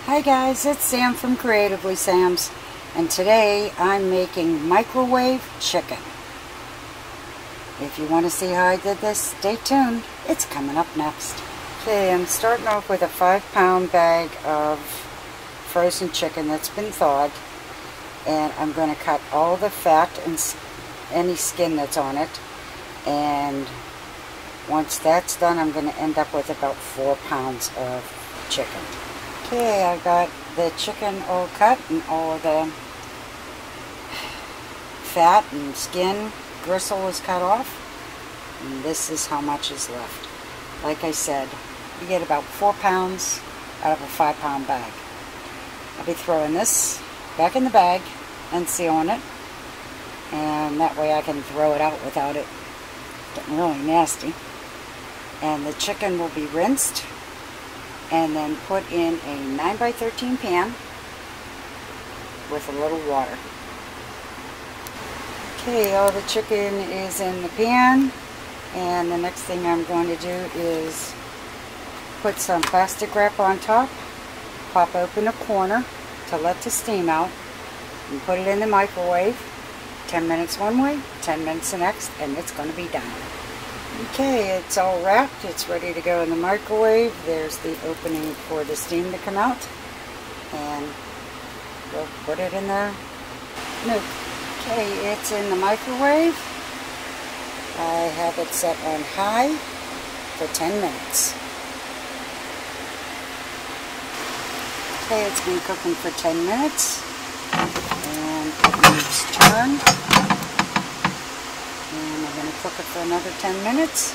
Hi guys, it's Sam from Creatively Sam's, and today I'm making microwave chicken. If you want to see how I did this, stay tuned. It's coming up next. Okay, I'm starting off with a 5-pound bag of frozen chicken that's been thawed, and I'm going to cut all the fat and any skin that's on it, and once that's done, I'm going to end up with about 4 pounds of chicken. Okay, I got the chicken all cut and all of the fat and skin gristle was cut off, and this is how much is left. Like I said, you get about 4 pounds out of a 5-pound bag. I'll be throwing this back in the bag and sealing it, and that way I can throw it out without it getting really nasty. And the chicken will be rinsed and then put in a 9x13 pan with a little water. Okay, all the chicken is in the pan, and the next thing I'm going to do is put some plastic wrap on top, pop open a corner to let the steam out, and put it in the microwave. 10 minutes one way, 10 minutes the next, and it's going to be done. Okay, it's all wrapped. It's ready to go in the microwave. There's the opening for the steam to come out, and we'll put it in the nuke. Okay, it's in the microwave. I have it set on high for 10 minutes. Okay, it's been cooking for 10 minutes, and it needs turned. And I'm going to cook it for another 10 minutes,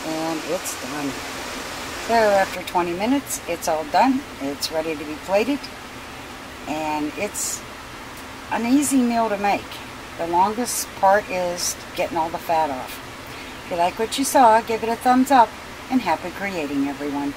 and it's done. So after 20 minutes, it's all done. It's ready to be plated, and it's an easy meal to make. The longest part is getting all the fat off. If you like what you saw, give it a thumbs up, and happy creating, everyone.